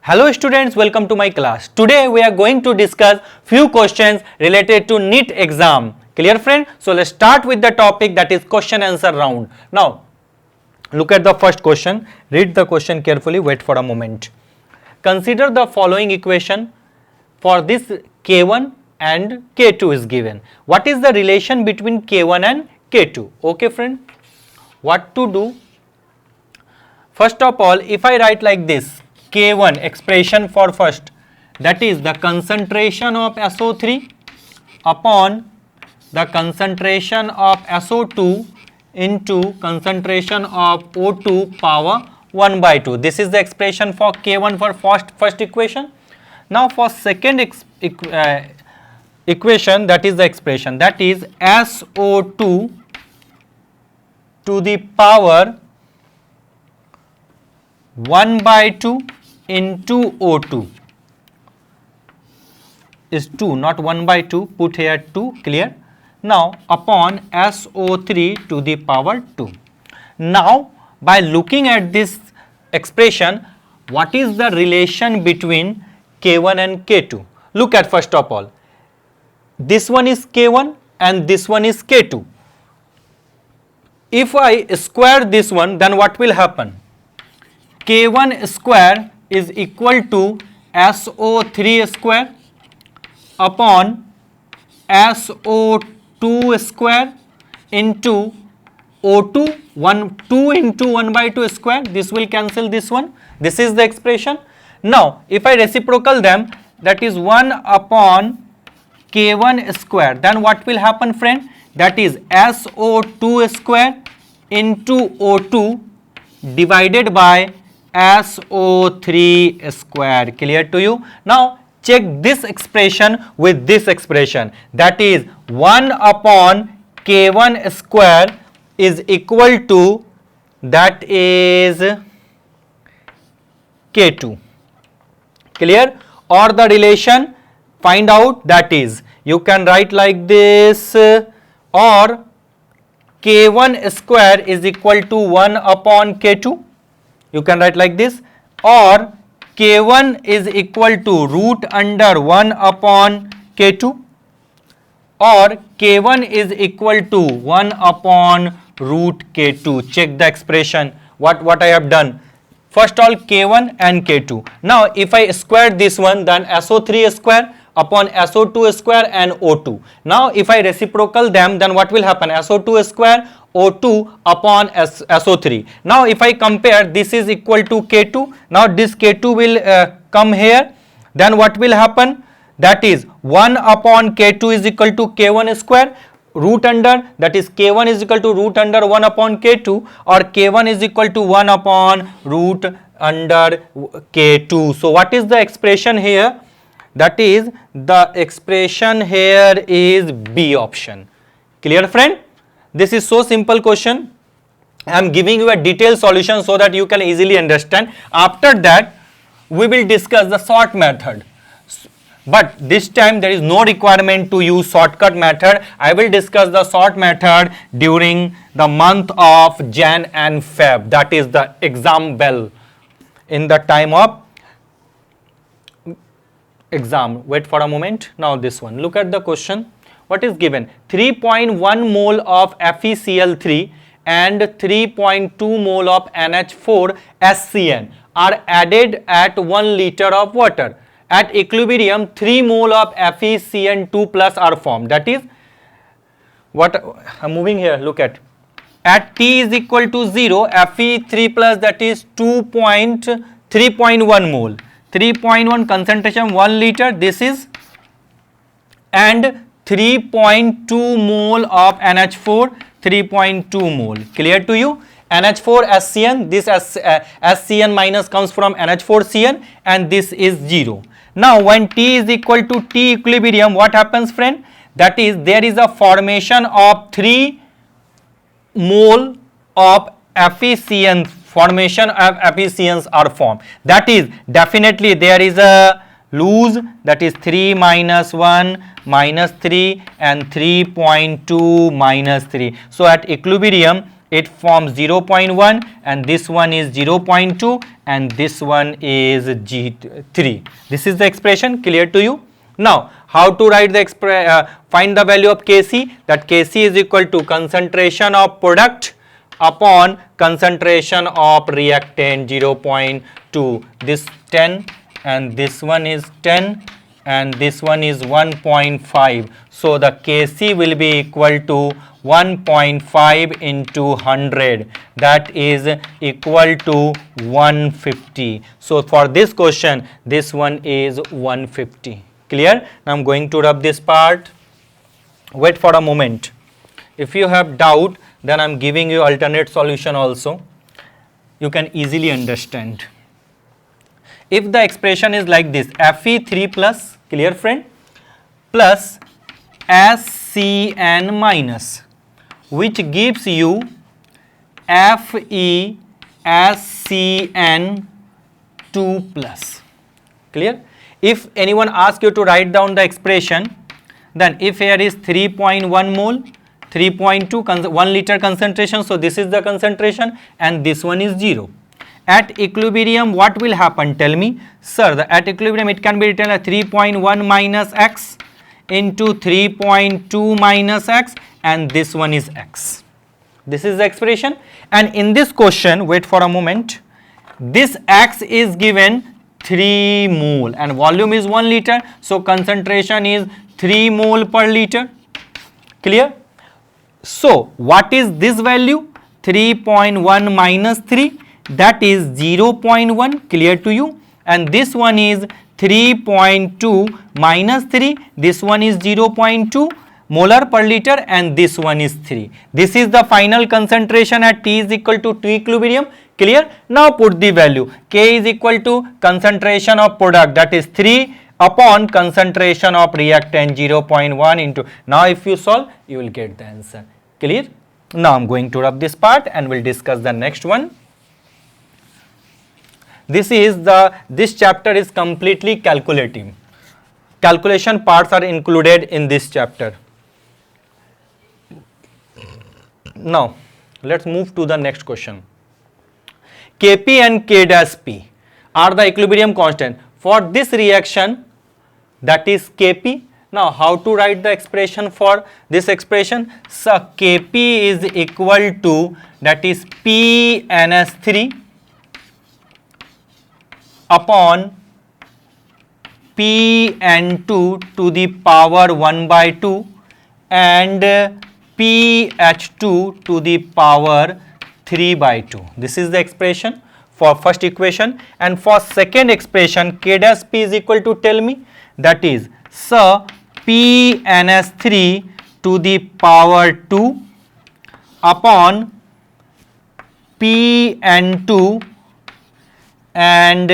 Hello students, welcome to my class. Today we are going to discuss few questions related to NEET exam. Clear friend? So let's start with the topic, that is question answer round. Now look at the first question. Read the question carefully. Wait for a moment. Consider the following equation. For this K1 and K2 is given. What is the relation between K1 and K2? Okay friend, what to do? First of all, if I write like this, K1 expression for first, that is the concentration of SO3 upon the concentration of SO2 into concentration of O2 power 1 by 2. This is the expression for K1 for first equation. Now for second equation, that is the expression, that is SO2 to the power 1 by 2 into O2 is 2, not 1 by 2, put here 2, clear. Now upon SO3 to the power 2. Now by looking at this expression, what is the relation between K1 and K2? Look at first of all, this one is K1 and this one is K2. If I square this one, then what will happen? K1 square is equal to SO3 square upon SO2 square into O2, 2 into 1 by 2 square. This will cancel this one. This is the expression. Now if I reciprocal them, that is 1 upon K1 square, then what will happen friend? That is SO2 square into O2 divided by SO3 square. Clear to you? Now check this expression with this expression, that is 1 upon K1 square is equal to, that is K2. Clear? Or the relation find out, that is you can write like this, or K1 square is equal to 1 upon K2. You can write like this, or K1 is equal to root under 1 upon K2, or K1 is equal to 1 upon root K2. Check the expression, what I have done. First all K1 and K2. Now if I square this one, then SO3 square upon SO2 square and O2. Now if I reciprocal them, then what will happen? SO2 square O2 upon SO3. Now if I compare, this is equal to K2. Now this K2 will come here. Then what will happen? That is 1 upon K2 is equal to K1 square. Root under, that is K1 is equal to root under 1 upon K2, or K1 is equal to 1 upon root under K2. So what is the expression here? That is, the expression here is B option. Clear friend? This is so simple question. I am giving you a detailed solution so that you can easily understand. After that we will discuss the short method. But this time there is no requirement to use shortcut method. I will discuss the short method during the month of Jan and Feb. That is the exam bell, in the time of exam. Wait for a moment. Now this one. Look at the question. What is given? 3.1 mole of FeCl3 and 3.2 mole of NH4 SCN are added at 1 liter of water. At equilibrium, 3 mole of FeCN2 plus are formed. That is what I am moving here. Look at T is equal to 0, Fe3 plus, that is 3.1 mole. 3.1 concentration 1 liter, this is, and 3.2 mole of NH4, 3.2 mole. Clear to you? NH4 SCN, this SCN minus comes from NH4CN, and this is 0. Now when T is equal to T equilibrium, what happens friend? That is, there is a formation of 3 mole of FeCN. Formation of FeCNs are formed. That is, definitely there is a loose, that is 3 minus 1 minus 3 and 3.2 minus 3. So at equilibrium it forms 0.1 and this one is 0.2 and this one is G3. This is the expression. Clear to you? Now, how to write the find the value of Kc? That Kc is equal to concentration of product upon concentration of reactant 0.2. This 10 and this one is 10 and this one is 1.5. So the Kc will be equal to 1.5 into 100, that is equal to 150. So for this question, this one is 150. Clear? Now I'm going to rub this part. Wait for a moment. If you have doubt, then I'm giving you alternate solution also. You can easily understand. If the expression is like this, Fe3 plus, clear friend, plus SCN minus, which gives you FeSCN2 plus. Clear? If anyone asks you to write down the expression, then if here is 3.1 mole, 3.2 1 liter concentration, so this is the concentration and this one is 0. At equilibrium, what will happen? Tell me. Sir, at equilibrium it can be written as 3.1 minus x into 3.2 minus x and this one is x. This is the expression. And in this question, wait for a moment, this x is given 3 mole and volume is 1 liter. So concentration is 3 mole per liter. Clear? So what is this value? 3.1 minus 3, that is 0.1. Clear to you? And this one is 3.2 minus 3, this one is 0.2 molar per liter and this one is 3. This is the final concentration at T is equal to T equilibrium. Clear? Now put the value. K is equal to concentration of product, that is 3 upon concentration of reactant 0.1 into. Now if you solve, you will get the answer. Clear? Now I am going to rub this part and we'll discuss the next one. This chapter is completely calculative. Calculation parts are included in this chapter. Now let's move to the next question. Kp and K dash P are the equilibrium constant for this reaction, that is Kp. Now how to write the expression for this expression? So Kp is equal to, that is PNS3 upon Pn2 to the power 1 by 2 and pH2 to the power 3 by 2. This is the expression for first equation. And for second expression, K dash P is equal to, tell me, that is so PNS3 to the power 2 upon Pn2 and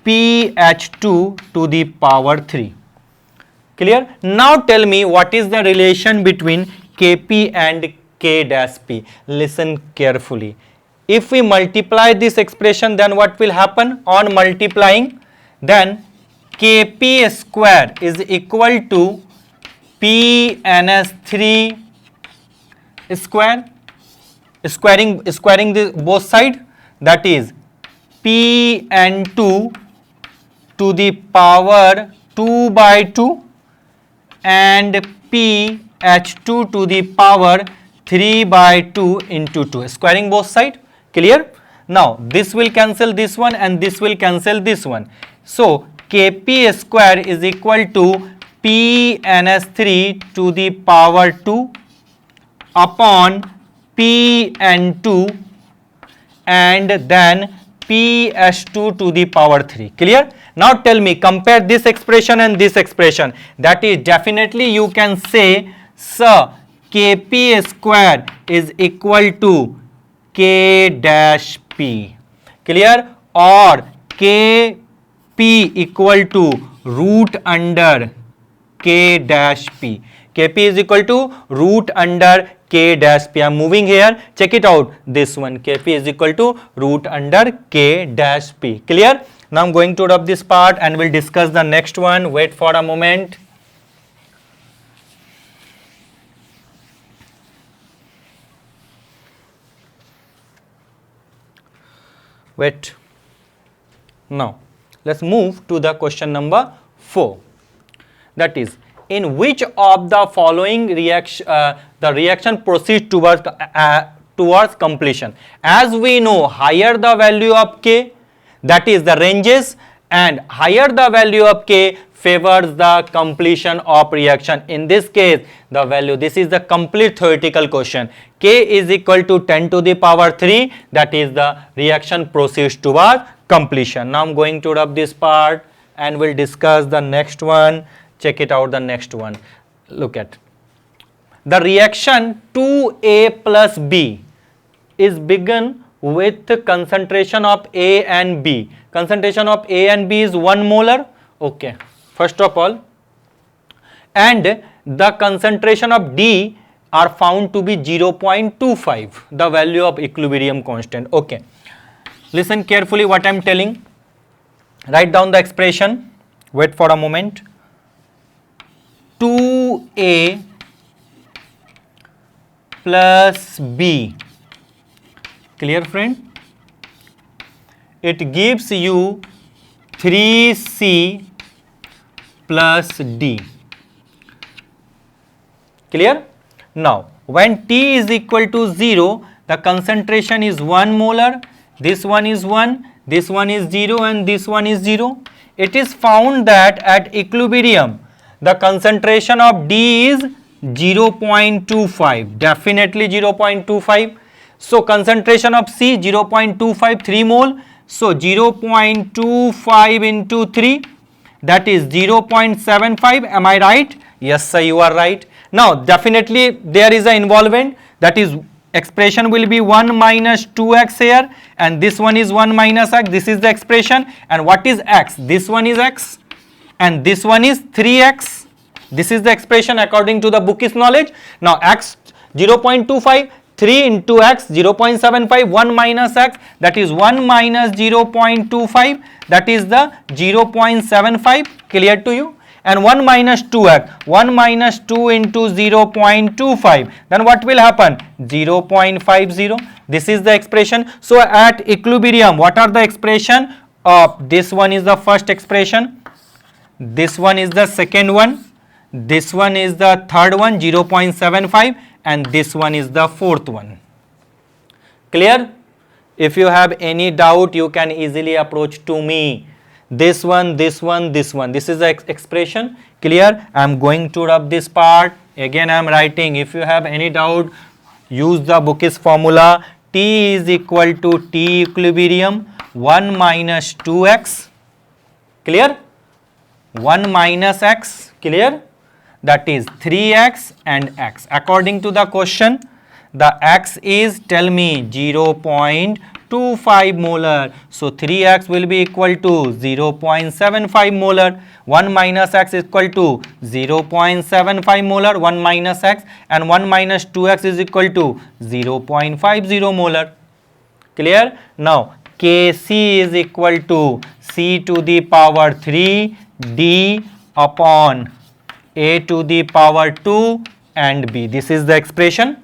pH2 to the power 3. Clear? Now tell me what is the relation between Kp and K dash P. Listen carefully. If we multiply this expression, then what will happen? On multiplying, then Kp square is equal to PNS3 square, squaring the both side, that is Pn2 to the power 2 by 2 and pH2 to the power 3 by 2 into 2, squaring both side. Clear? Now this will cancel this one and this will cancel this one. So Kp square is equal to PNS3 to the power 2 upon Pn2 and then pH2 to the power 3. Clear? Now tell me, compare this expression and this expression. That is, definitely you can say, so Kp square is equal to K dash P. Clear? Or Kp equal to root under K dash P. Kp is equal to root under K dash P. I am moving here. Check it out. This one, Kp is equal to root under K dash P. Clear? Now I am going to rub this part and we'll discuss the next one. Wait for a moment. Wait. Now let's move to the question number 4. That is, in which of the following reaction the reaction proceeds towards completion? As we know, higher the value of K, that is the ranges, and higher the value of K favors the completion of reaction. In this case, the value, this is the complete theoretical question. K is equal to 10 to the power 3, that is the reaction proceeds towards completion. Now I am going to rub this part and we'll discuss the next one. Check it out, the next one. Look at the reaction 2A plus B is begun with concentration of A and B. Concentration of A and B is 1 molar. Okay, first of all, and the concentration of D are found to be 0.25, the value of equilibrium constant. Okay, listen carefully what I am telling. Write down the expression. Wait for a moment. 2A plus B, clear friend? It gives you 3C plus D, clear? Now when T is equal to 0, the concentration is 1 molar, this one is 1, this one is 0 and this one is 0. It is found that at equilibrium the concentration of D is 0.25, definitely 0.25. So concentration of C 0.25, 3 mole. So 0.25 into 3, that is 0.75. Am I right? Yes sir, you are right. Now definitely there is an involvement, that is expression will be 1 minus 2x here, and this one is 1 minus x. This is the expression. And what is x? This one is x and this one is 3x. This is the expression according to the bookish knowledge. Now x 0.25, 3 into x 0.75, 1 minus x, that is 1 minus 0.25, that is the 0.75, clear to you? And 1 minus 2x, 1 minus 2 into 0.25, then what will happen? 0.50. This is the expression. So at equilibrium, what are the expression of this one? Is the first expression, this one is the second one, this one is the third one 0.75, and this one is the fourth one. Clear? If you have any doubt, you can easily approach to me. This one, this one, this one, this is the expression. Clear? I am going to rub this part. Again I am writing. If you have any doubt, use the bookish formula. T is equal to T equilibrium 1 minus 2x. Clear? 1 minus x. Clear? That is 3x and x. According to the question, the x is, tell me, 0.25 molar. So 3x will be equal to 0.75 molar. 1 minus x is equal to 0.75 molar, 1 minus x, and 1 minus 2x is equal to 0.50 molar. Clear? Now Kc is equal to C to the power 3 D upon A to the power 2 and B. This is the expression.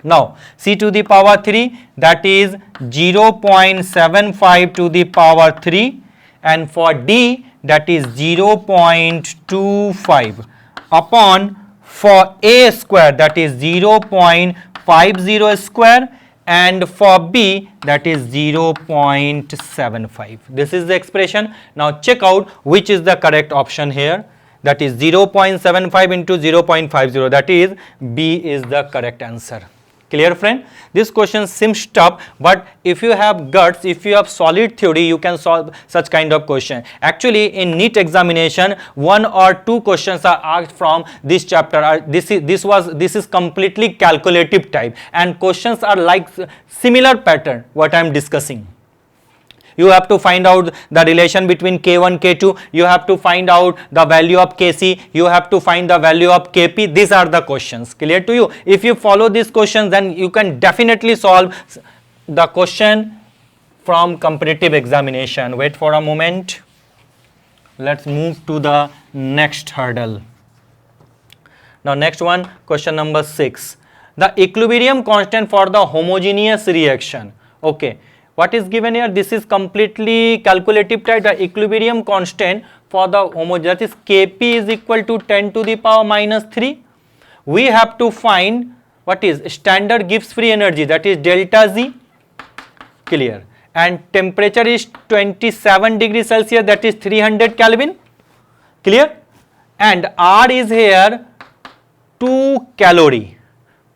Now C to the power 3, that is 0.75 to the power 3, and for D that is 0.25 upon, for A square that is 0.50 square, and for B that is 0.75. This is the expression. Now check out which is the correct option here. That is 0.75 into 0.50, that is B is the correct answer. Clear friend? This question seems tough, but if you have guts, if you have solid theory, you can solve such kind of question. Actually in NEET examination, 1 or 2 questions are asked from this chapter. This is completely calculative type, and questions are like similar pattern what I am discussing. You have to find out the relation between K1, K2, you have to find out the value of Kc, you have to find the value of Kp. These are the questions. Clear to you? If you follow these questions, then you can definitely solve the question from competitive examination. Wait for a moment. Let's move to the next hurdle. Now next one, question number 6. The equilibrium constant for the homogeneous reaction. Okay. What is given here? This is completely calculative type, the equilibrium constant for the homogeneous, that is Kp is equal to 10 to the power minus 3. We have to find what is standard Gibbs free energy, that is delta Z, clear, and temperature is 27 degrees Celsius, that is 300 Kelvin, clear, and R is here 2 calorie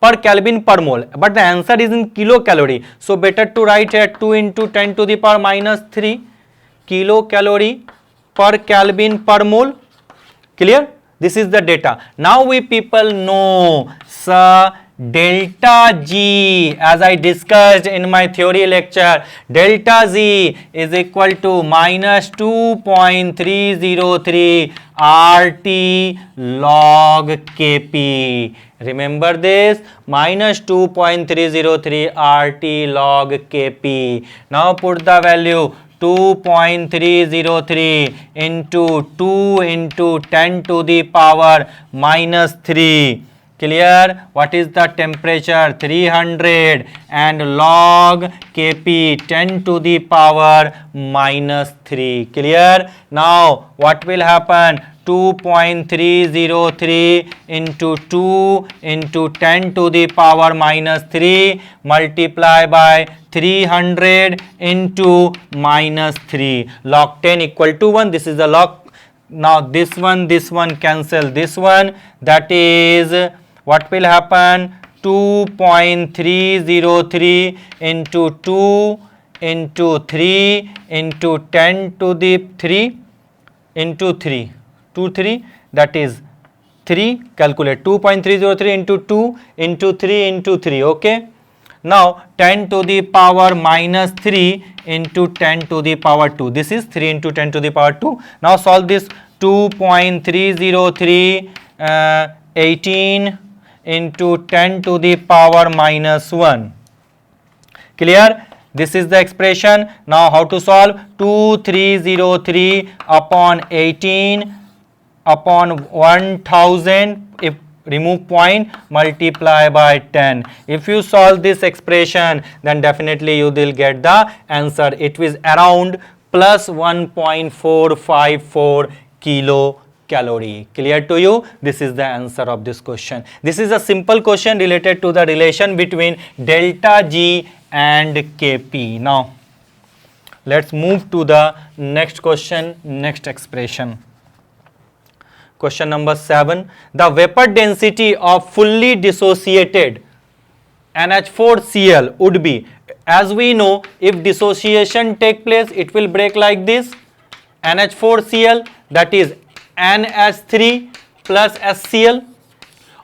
per Kelvin per mole, but the answer is in kilocalorie, so better to write here 2 into 10 to the power minus 3 kilocalorie per Kelvin per mole, clear. This is the data. Now we people know, sir, delta G, as I discussed in my theory lecture, delta Z is equal to minus 2.303 RT log Kp. Remember this, minus 2.303 RT log Kp. Now put the value 2.303 into 2 into 10 to the power minus 3. Clear? What is the temperature? 300, and log Kp 10 to the power minus 3. Clear? Now what will happen? 2.303 into 2 into 10 to the power minus 3 multiply by 300 into minus 3. Log 10 equal to 1. This is the log. Now this one cancel this one. That is, what will happen? 2.303 into 2 into 3 into 10 to the 3 into 3. 3, that is 3, calculate 2.303 into 2 into 3 into 3, okay. Now 10 to the power minus 3 into 10 to the power 2, this is 3 into 10 to the power 2. Now solve this. 2.303 18 into 10 to the power minus 1, clear. This is the expression. Now how to solve? 2303 upon 18 upon 1000, if remove point, multiply by 10. If you solve this expression, then definitely you will get the answer. It is around plus 1.454 kilocalorie. Clear to you? This is the answer of this question. This is a simple question related to the relation between delta G and Kp. Now let's move to the next question, next expression. Question number 7. The vapor density of fully dissociated NH4Cl would be, as we know, if dissociation take place, it will break like this. NH4Cl, that is NH3 plus HCl,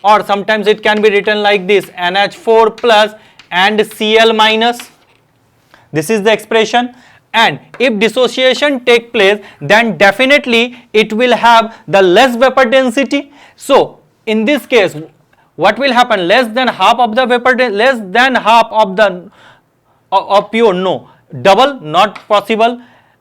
or sometimes it can be written like this, NH4 plus and Cl minus. This is the expression. And if dissociation take place, then definitely it will have the less vapor density. So in this case, what will happen? Less than half of the vapor, less than half of the of pure, no, double, not possible.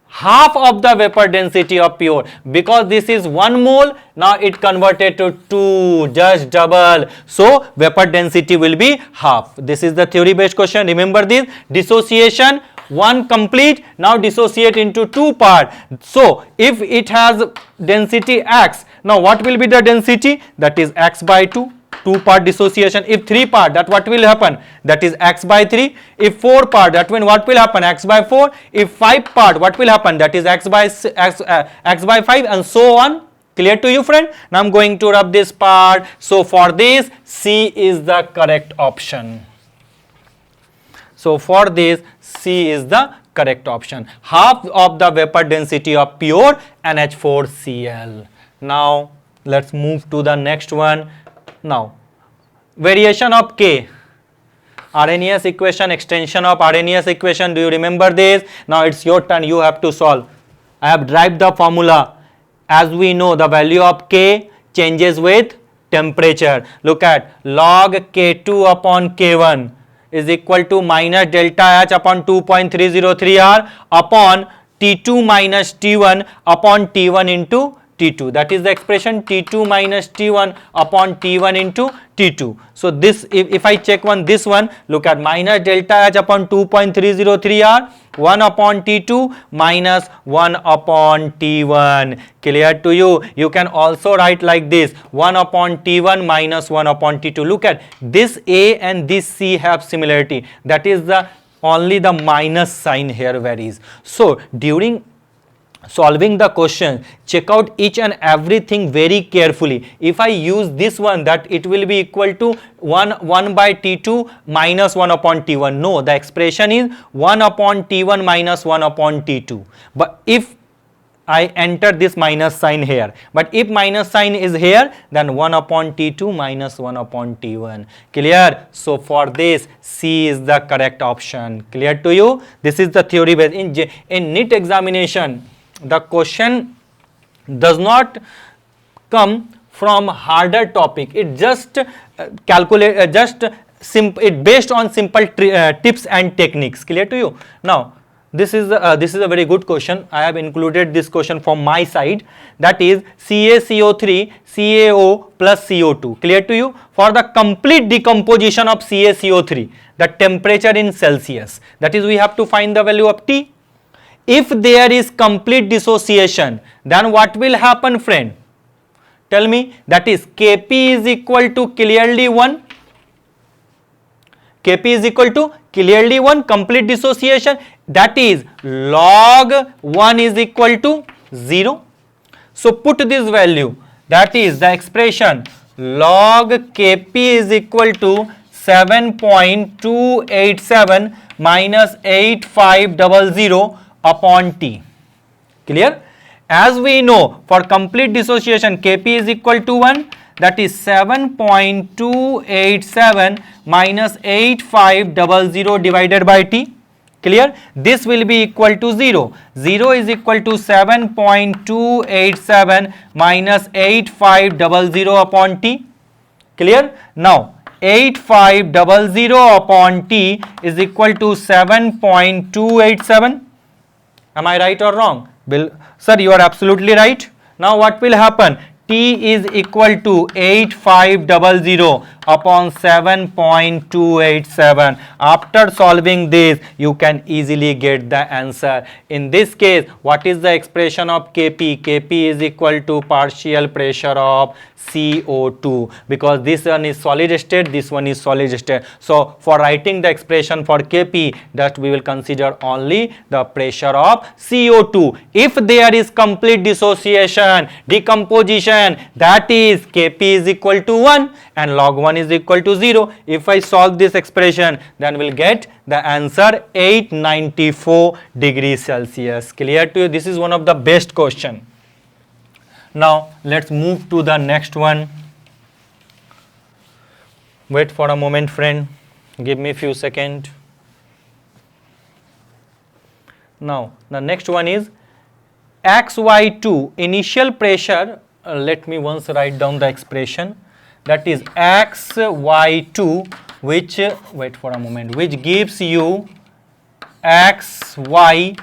Half of the vapor density of pure, because this is 1 mole, now it converted to 2, just double, so vapor density will be half. This is the theory based question. Remember this, dissociation 1 complete, now dissociate into 2 part. So if it has density x, now what will be the density? That is x by 2. 2 part dissociation. If 3 part, that what will happen? That is x by 3. If 4 part, that means what will happen? X by 4. If 5 part, what will happen? That is x by 5, and so on. Clear to you, friend? Now I am going to rub this part. So for this, C is the correct option. So for this, C is the correct option. Half of the vapor density of pure NH4Cl. Now let's move to the next one. Now variation of K, Arrhenius equation, extension of Arrhenius equation. Do you remember this? Now it's your turn, you have to solve. I have derived the formula. As we know, the value of K changes with temperature. Look at log K2 upon K1 is equal to minus delta H upon 2.303 R upon T2 minus T1 upon T1 into T2. That is the expression, T2 minus T1 upon T1 into T2. So this, if I check this one, look at minus delta H upon 2.303 R, 1 upon T2 minus 1 upon T1. Clear to you? You can also write like this, 1 upon T1 minus 1 upon T2. Look at this A and this C have similarity. That is the only the minus sign here varies. So during solving the question, check out each and everything very carefully. If I use this one, that it will be equal to 1 by T2 minus 1 upon T1. No, the expression is 1 upon T1 minus 1 upon T2. But if I enter this minus sign here, but if minus sign is here, then 1 upon T2 minus 1 upon T1. Clear? So for this, C is the correct option. Clear to you? This is the theory base. In NEET examination, the question does not come from harder topic. It just it based on simple tips and techniques. Clear to you? Now this is a very good question. I have included this question from my side, that is CaCO3 CaO plus CO2. Clear to you? For the complete decomposition of CaCO3, the temperature in Celsius, that is we have to find the value of T. If there is complete dissociation, then what will happen, friend? Tell me. That is Kp is equal to clearly 1. Kp is equal to clearly 1, complete dissociation, that is log 1 is equal to 0. So put this value, that is the expression log Kp is equal to 7.287 minus 8500 upon T. Clear? As we know, for complete dissociation, Kp is equal to 1, that is 7.287 minus 8500 divided by T. Clear? This will be equal to 0. 0 is equal to 7.287 minus 8500 upon T. Clear? Now 8500 upon T is equal to 7.287. Am I right or wrong? Sir, you are absolutely right. Now what will happen? T is equal to 8500 upon 7.287. After solving this, you can easily get the answer. In this case, what is the expression of Kp? Kp is equal to partial pressure of CO2, because this one is solid state, this one is solid state. So for writing the expression for Kp, that we will consider only the pressure of CO2. If there is complete dissociation, decomposition, that is Kp is equal to 1 and log 1 is equal to 0. If I solve this expression, then we'll get the answer 894 degrees Celsius. Clear to you? This is one of the best question. Now let's move to the next one. Wait for a moment, friend. Give me a few seconds. Now the next one is XY2 initial pressure. Let me once write down the expression. That is XY2, which wait for a moment, which gives you XY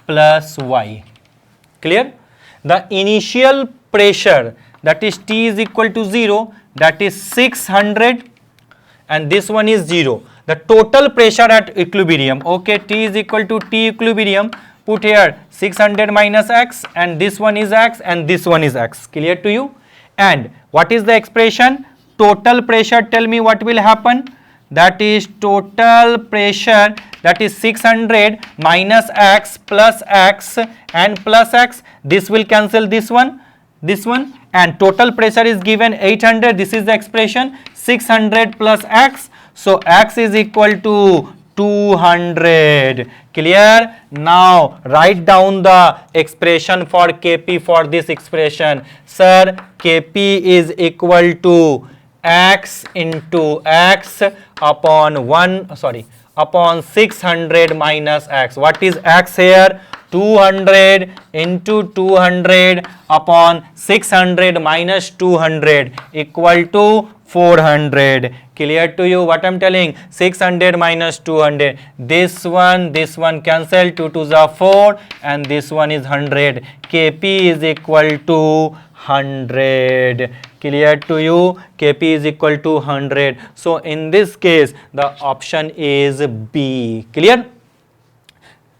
plus Y. Clear? The initial pressure, that is T is equal to 0, that is 600, and this one is 0. The total pressure at equilibrium, okay, T is equal to T equilibrium, put here 600 minus X, and this one is X and this one is X. Clear to you? And what is the expression? Total pressure, tell me what will happen. That is total pressure, that is 600 minus X plus X and plus X. This will cancel this one, and total pressure is given 800. This is the expression 600 plus X. So X is equal to 200. Clear? Now write down the expression for Kp for this expression. Sir, Kp is equal to X into X upon upon 600 minus X. What is X here? 200 into 200 upon 600 minus 200 equal to 400. Clear to you what I am telling? 600 minus 200. This one cancel, 2 to the 4, and this one is 100. Kp is equal to 100. Clear to you? Kp is equal to 100. So in this case the option is B. Clear?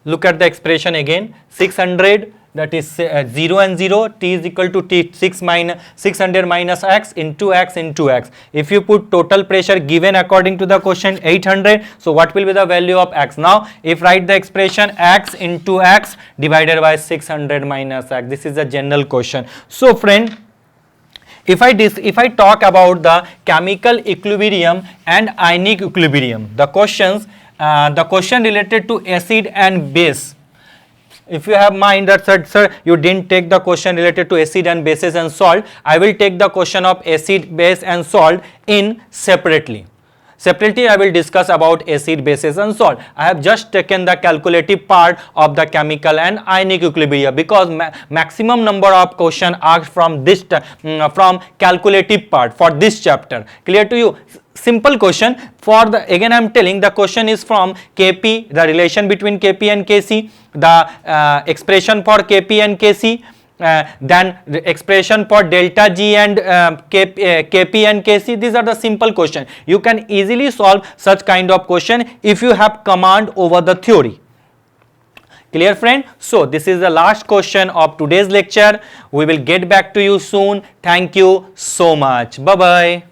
Look at the expression again. 600, that is 0 and 0, t is equal to t, 600 minus x into x into x. If you put total pressure given according to the question 800, so what will be the value of x? Now if write the expression x into x divided by 600 minus x, this is a general question. So friend, if I talk about the chemical equilibrium and ionic equilibrium, the question related to acid and base, if you have mind that sir you didn't take the question related to acid and bases and salt, I will take the question of acid, base and salt in separately. Separately I will discuss about acid, bases and salt. I have just taken the calculative part of the chemical and ionic equilibrium because maximum number of question asked from this from calculative part for this chapter. Clear to you? Simple question. For the, again I am telling, the question is from Kp, the relation between Kp and Kc, the expression for Kp and Kc, then the expression for delta G and Kp and Kc. These are the simple question. You can easily solve such kind of question if you have command over the theory. Clear friend? So this is the last question of today's lecture. We will get back to you soon. Thank you so much. Bye bye.